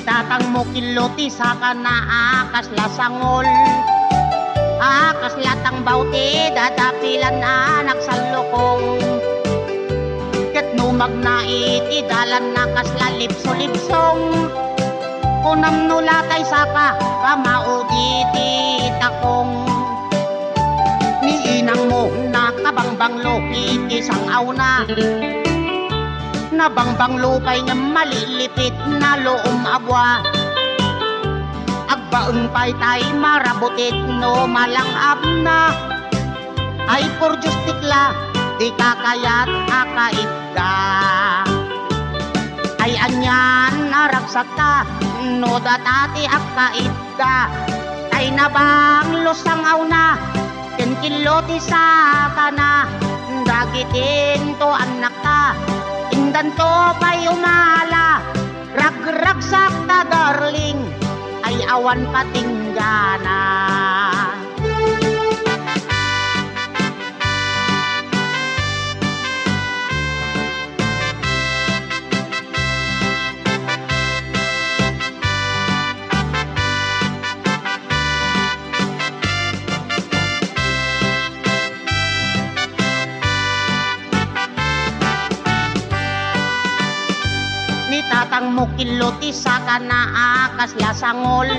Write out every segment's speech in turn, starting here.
Tatang mo kiloti sa kanaakas lasangol, akas latang bauti dadapilan anak sa lukong. Ket numag na iti dalan nakas lalipso-lipsong, kunam nulatay saka kamauditi takong. Ni inang mo nakabangbanglo iti sangaw na, nabangbang lupay nga malilipit na loom abwa. Agbaeng pay tay marabutit no malangap na, ay por justikla di kakayat akaitda. Ay anyan naraksak ka no datati akaitda, ay nabang losangaw na kenkiloti sa kana, dagitin to anak ka indan to pa'y umala. Ragragsak ta darling, ay awan patinggana. Tatang mo kiloti sa kanaakas lasangol,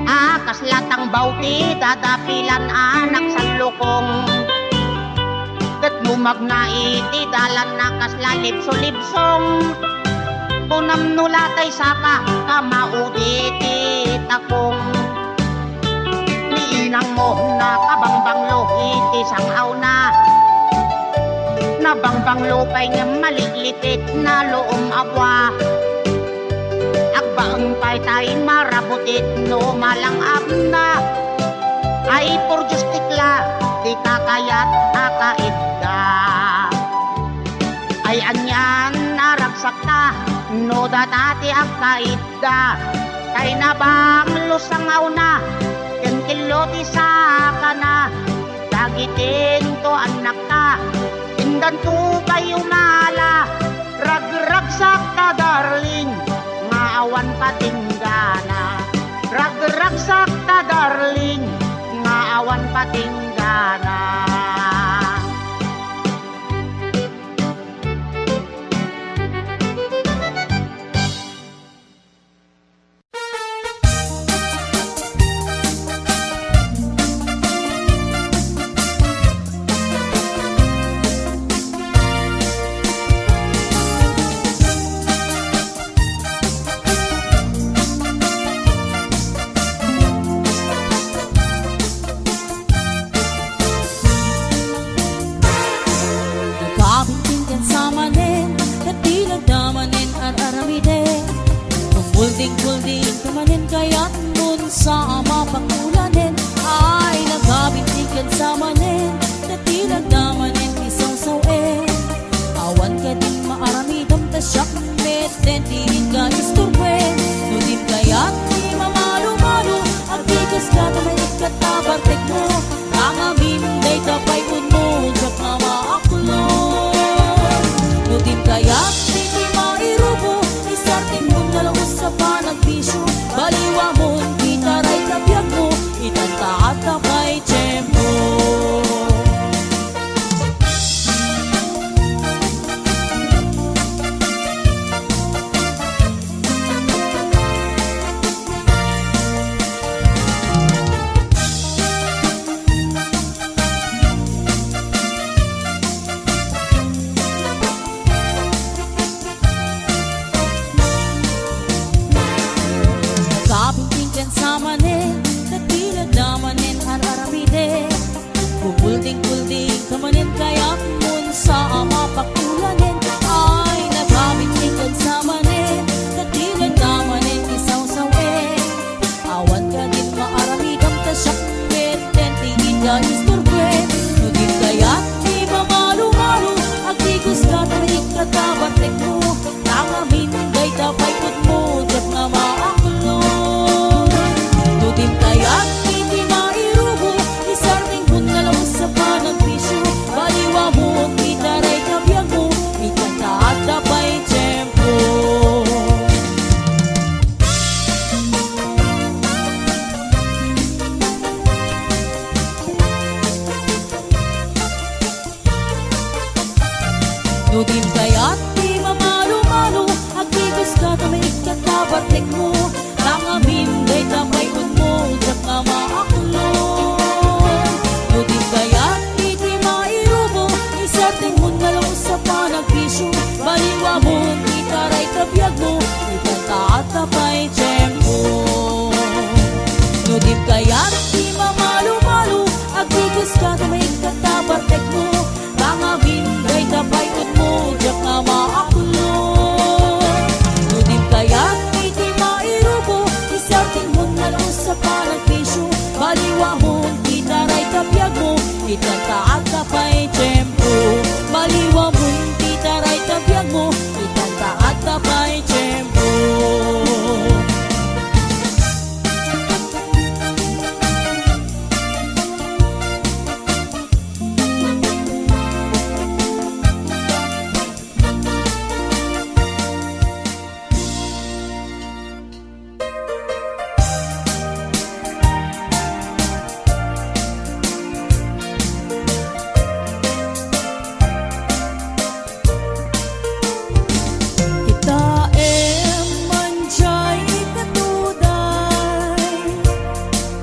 akas latang bauti dadapilan anak sa lukong. Ket numag na iti dalan nakas lalipso-lipsong, kunam nulatay saka kamauditi takong. Ni inang mo nakabangbanglo iti sangaw na, nabangbang lupay nga maliglipit na loom abwa. Agbaeng pay tay marabutit no malangap na, ay por justikla di kakayat akaitda. Ay anyan naragsak ka no datati akaitda, kay nabang lusangaw na kenkiloti sa kana, dagitin to anak ka indan to pa'y umala. Ragragsak ta darling, nga awan patinggana. Ragragsak ta darling, nga awan patinggana. Kulding kamanin kaya't nun sa ama pangulanin, ay nagabintigan sa manin, natilag damanin isang sawin. Awan ka din maaramidam ta siyak meten, diin ka isturben. Nudim kaya't di mamalo-malo, agtigas ka na may ikatabartek mo, nangamin day kapay unmo, jak nga maaklo. Nudim kaya't di mairubo, isarting mong nalawos sa panagbisyo, baliwa mo, gitaray kabiyag mo, itantaat na kay tiyempo. Itanta at tapay tiyempo, baliwa mo'y titaray kabiyag mo. Itanta at tapay tiyempo.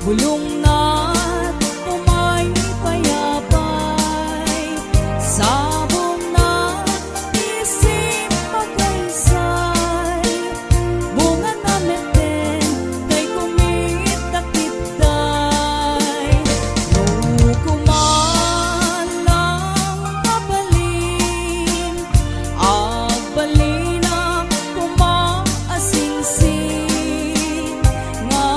Bulong na't umay payapay, sabong na't isip pagkaysay, bunga na meten kay kumit nakitay. Lukuman lang kabalin, agbalin ang kumaasing-sing, nga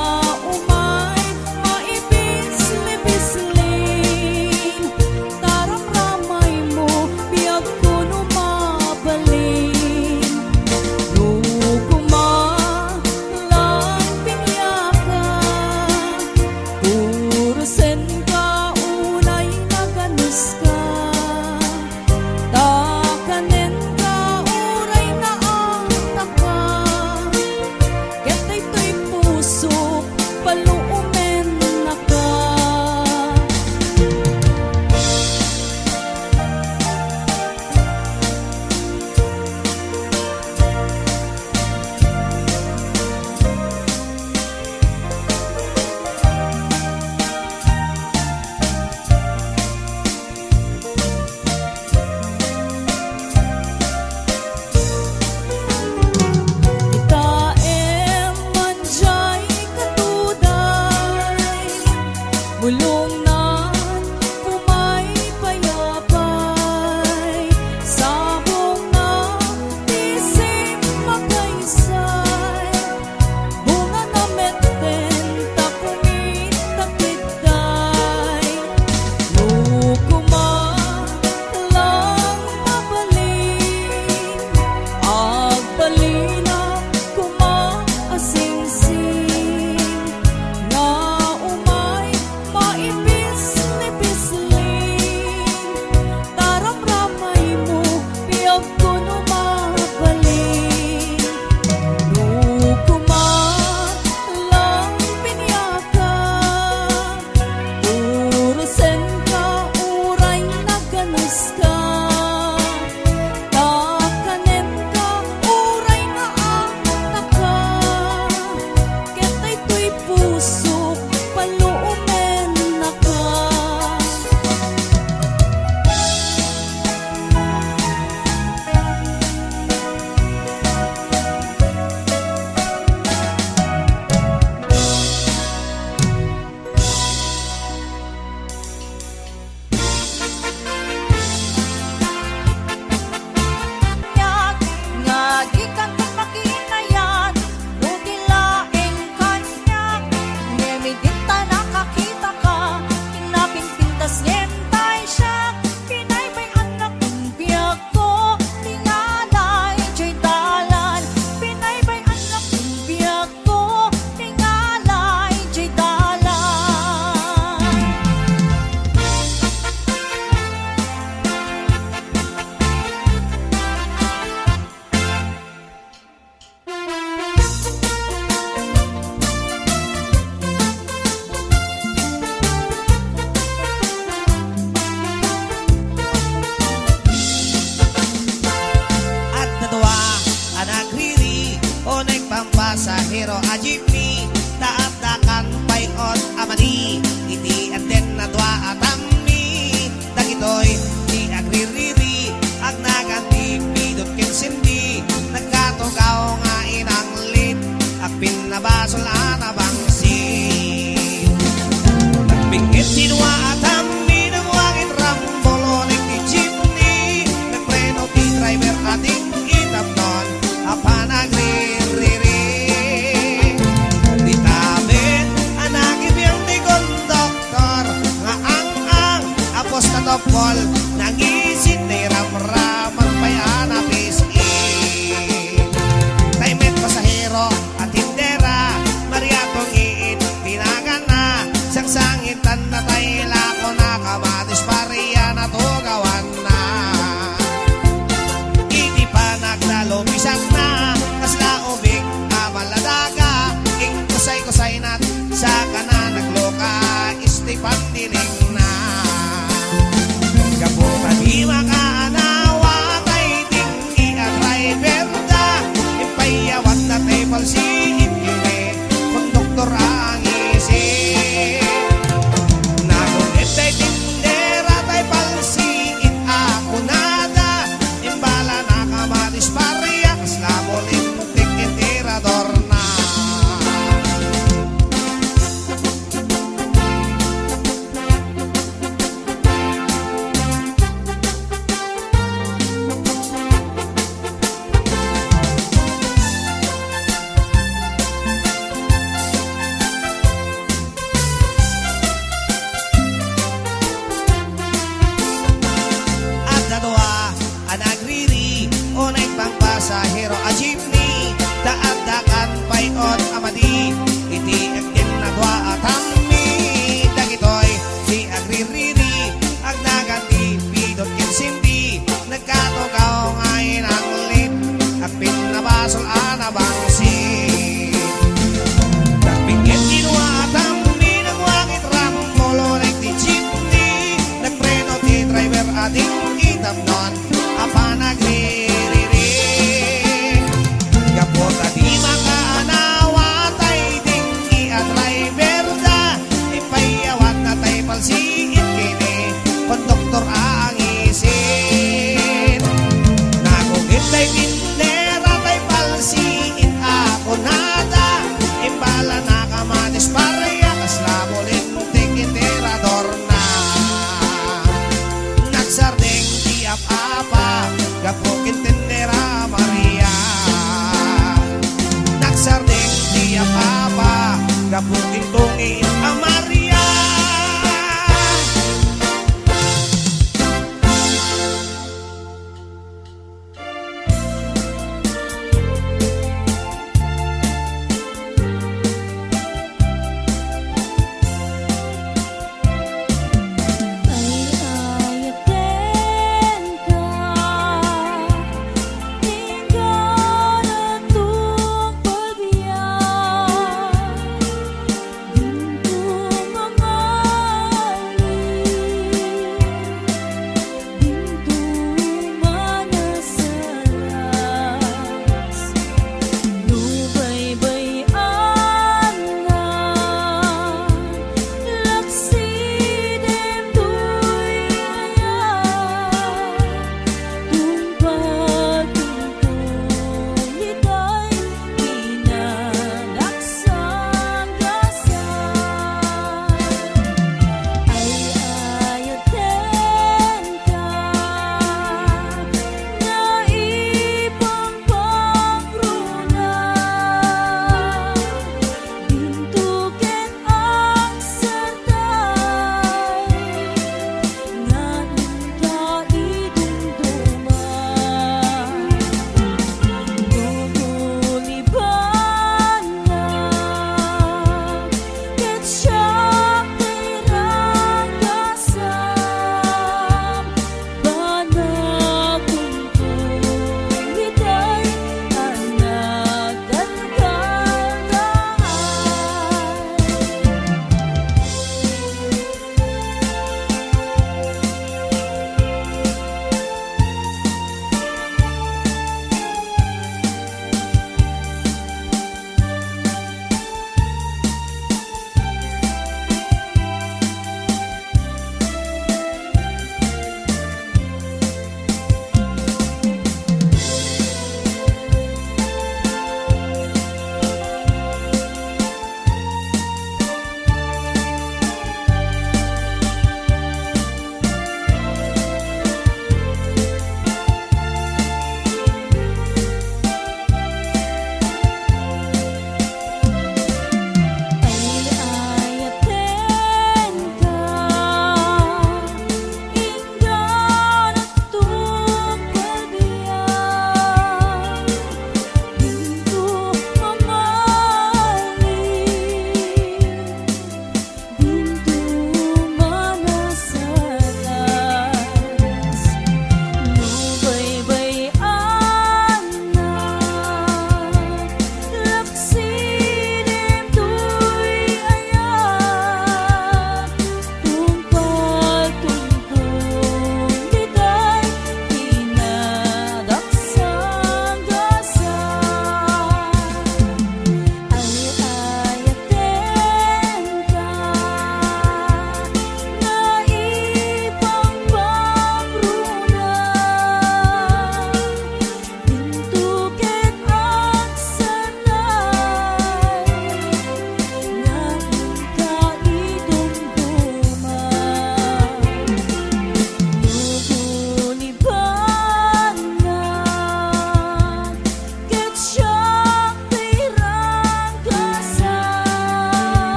bulong na't umay payapay, sabong na't isip makaysay, bunga na meten takumit takitay. Lukuman lang mabalin, agbalin ang kumaasing-sing, nga maipis-nipisling, taram-ramay mo piyag ko numabalik. Lukuman lang pinyakan, urusen ka uray naganas ka, takanen ka uray na ang taka, ketay to'y puso paluumen na ka. Nga gikan kang makinayat, nugilaing kanyak, ngemidita nakakita ka, kinapinpintas ngentay siya, pinay may anak ng biyak ko, tingalay diya'y dalan, pinay may anak ng biyak ko, tingalay diya'y dalan. At natuwa ang nagriri o nagpampasahero a jeepney, taat-takan payot amani, iti aten na dwa at amni, dagitoy di agririri, ag nagantipidot kinsindi, nagkatugaw nga inang lit, ag pinabasol anabangsin. Nagbingit sinwa at amni, nangwangin rambolo ni jeepney, nagpreno ti driver ating itapnon, apa nagririri. Di tabit, anagib yung di konduktor, nga ang Sa kanan nagloka Esteban tiling na Kaputa di makaanawa Tay tinggi at driver da Ipayawat na tay palsiin yun Konduktor ang isip Nagunit tay tindera Tay palsiin ako nada Imbala na kamatis pariya Slamo lintik itirador na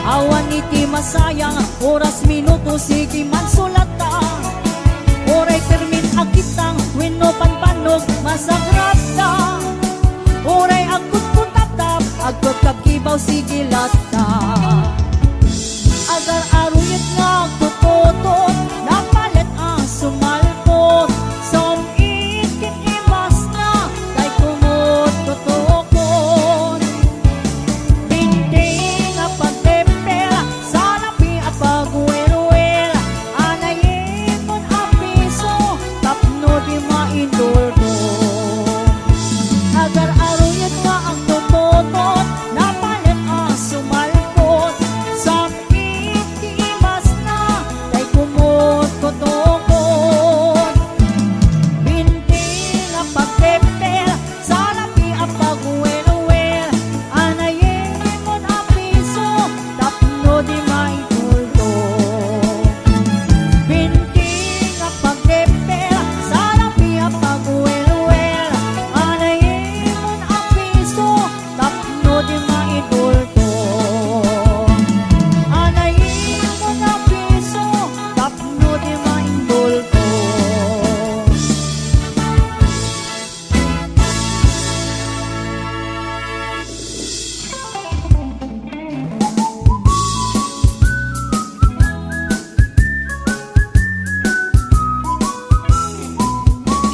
Awan iti masayang oras minuto sige man sulata. Oray termin agitang wenno panpanog masagrata. Oray agkut putatap agkut kagibaw sige lata. Agar aruyat nga agtututot napalit ang sumalpot. Som ikin imas na kay kumot tutokon. Hindi nga pagtempera sa labi at pagwelwel. Anayin mon ang piso tapno di mainduldo. Agar aruyat nga agtututot napalit ang sumalpot. Som ikin imas na kay kumot tutokon. Hindi nga pagtempera sa labi at pagwelwel. Anayin mon ang piso tapno di mainduldo. Hindi nga pagtempera sa labi at pagwelwel. Anayin mon ang piso tapno di mainduldo. Anayin mon ang piso tapno di mainduldo.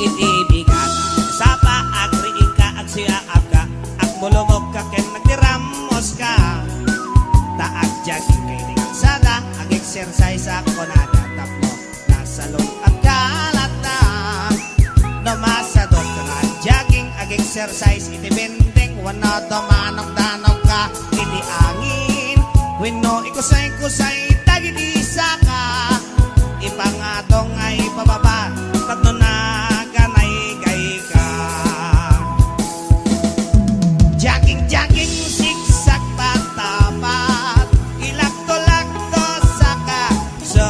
Itibigan sa paagriin ka ag siyaap ka ag mulumog ka ken nagtiramos ka taag jogging kay ringang sada ag exercise ako nada tapno nasa at kalata namasadot ka nga jogging ag exercise iti bending wano domanok-danok ka iti angin wenno ikusay-kusay dagiti isa ka ipangatong ay pababa tatno na ganay kay ka jogging jogging zigzag patapat ilakto-lakto saka so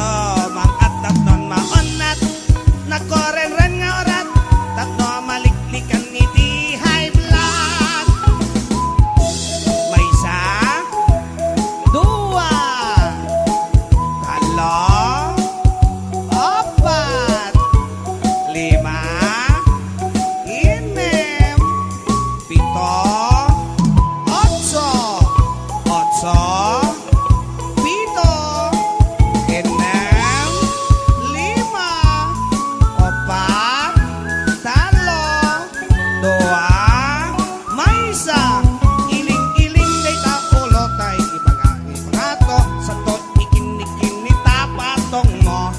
mangat tatnon maonat nakoren-ren nga orat tatno maliklikan iti high blood may isa dua talo apat lima inem pito otso otso pito inem lima opat talo dua maysa iling-iling day taulo tay ipangato sa to ikin-ikin ni tapatong mo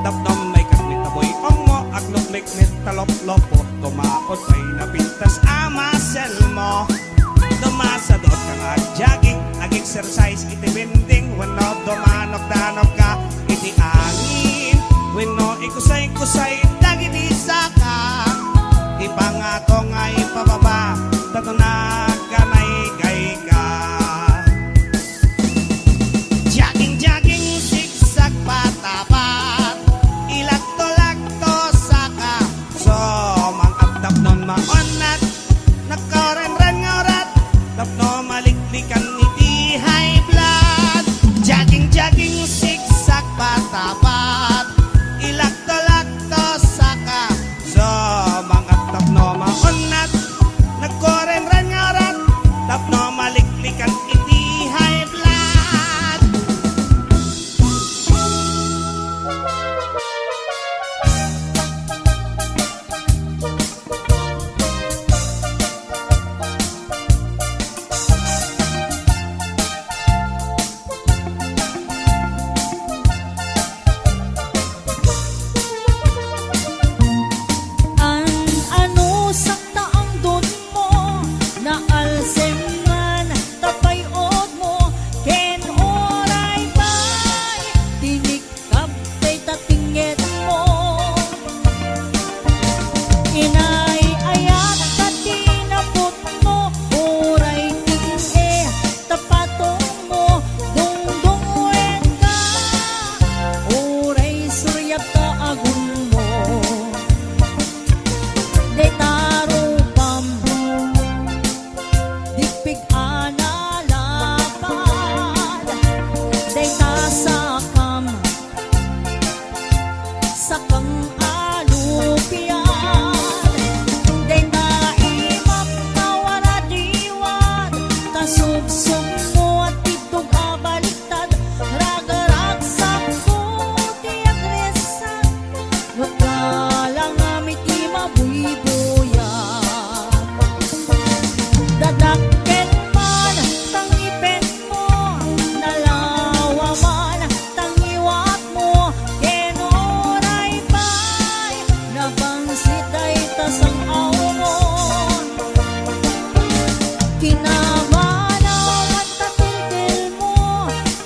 tapnom may kakmit na boy mo aglok may kmit talop-lopo tumaot ay napintas amasel mo tumasadot ka nga jogging ag-exercise iti bending wano domanok-danok ka iti angin wano ikusay-kusay dagiti saka ipangato nga ipababa tato na ganay gay ka jogging jogging zigzag patapat ilakto-lakto saka so mangat tapnon maonat nakarenren nga orat tapno maliklikan iti high blood jogging jogging zigzag patapat ilakto-lakto saka so mangat tapno maonat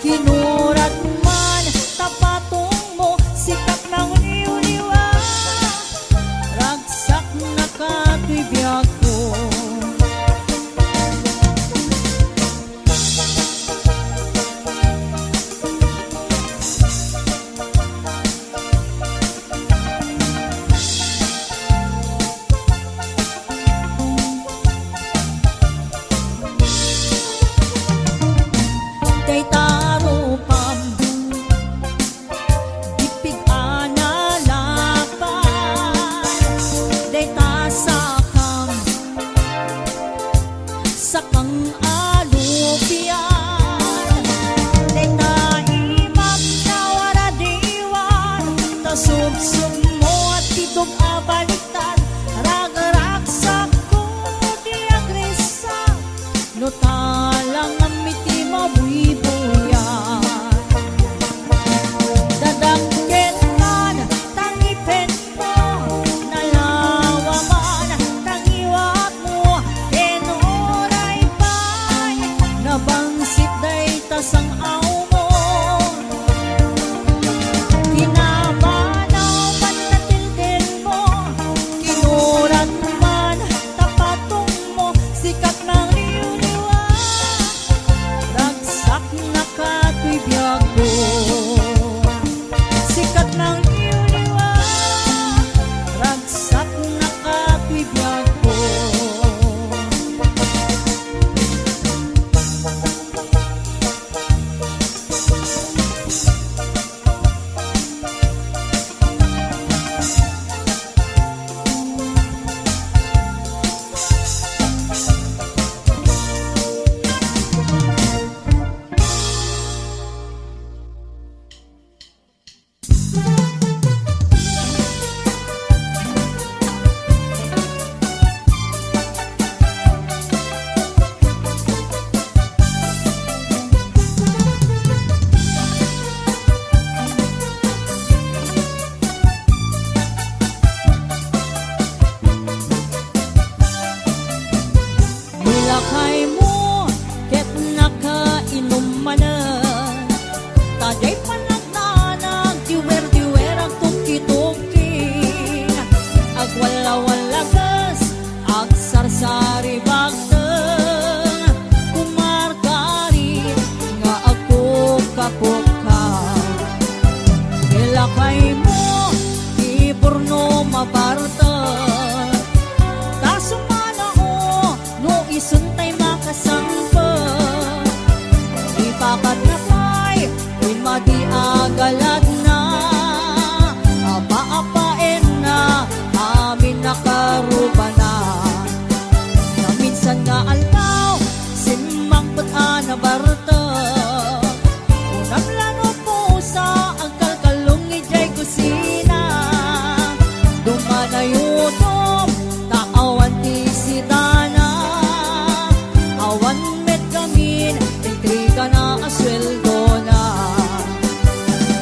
Kinurat man tapatong mo, sikat ng liw-liwa, ragsak na kato'y biyag ko. Day taro pam, dipig analapan, day tasakam, sakang alupian, day taimam na waradiwan, tasubsub mo at titog abaliktad, rag-ragsak ko di agresa, no talang amiti mabuibuyan. Dadanggen man, tangipin mo, nalawa man, tangiwat mo, enoray pa'y, nabangsit day tasang aw mo. Kinabanaw man natiltin mo, kinurat man, tapatong mo, sikat ng liw-liwa, ragsak na kato'y biyag ko. Sikat ng liw-liwa, ragsak na kato'y biyag ko. Nilakay mo, ket nakainom manan, taday panagdanag, diwer-diwer ang tuki-tuki, agwala-walagas, agsarsari bagten, kumarkari, nga ako kapuka. Nilakay mo, iburno mabarta, isuntay makasangpa, ipakat na pa'y, madi agalad na, apa-apain na, amin nakaruba na. Na minsan nga altaw, simangpot na barta, unang lano po sa ang kalkalong ijay kusina, dumanayutom, taawan ti sidana, awan met gamin, intriga na asweldo na.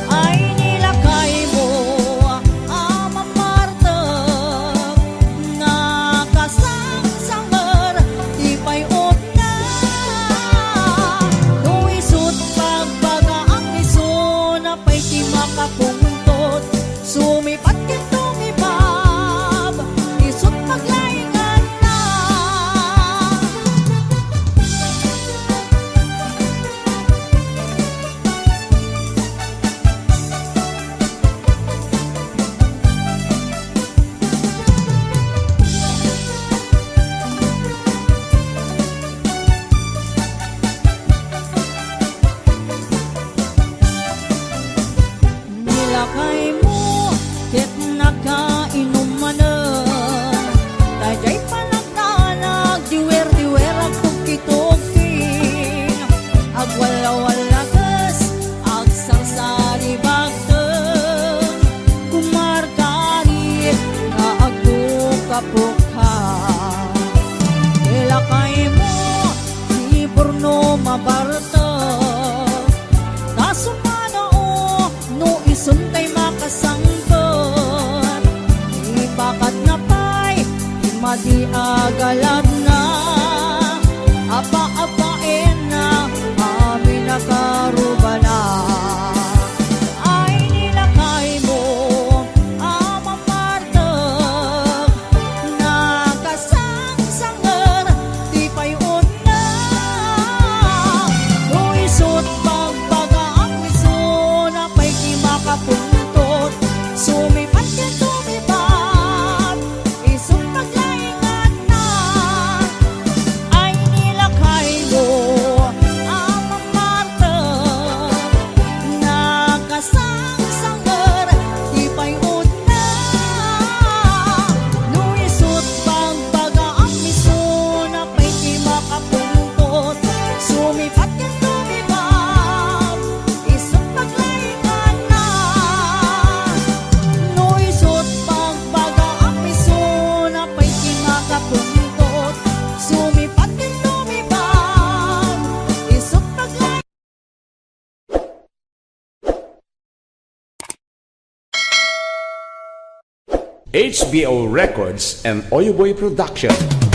Ay nilakay mo, Ama Marta, nakasangsangar, di payot na. No isut pagbaga ang iso, na pa'y di makapungtot, sumipat kitong ibab, isut paglaingan na. Nilakay mo, ket nakainom manan, taday panagdanag, diwer-diwer ang tuki-tuki, agwala-walagas, agsarsari bagten, kumarkari, nga ako kapukha. Nilakay mo, iburno mabarta, tasumana no isuntay makasangpot, ipakat na pa'y, madi agalad na, apa-apain na, amin nakaruba na. HBO Records and Oyoboy Production.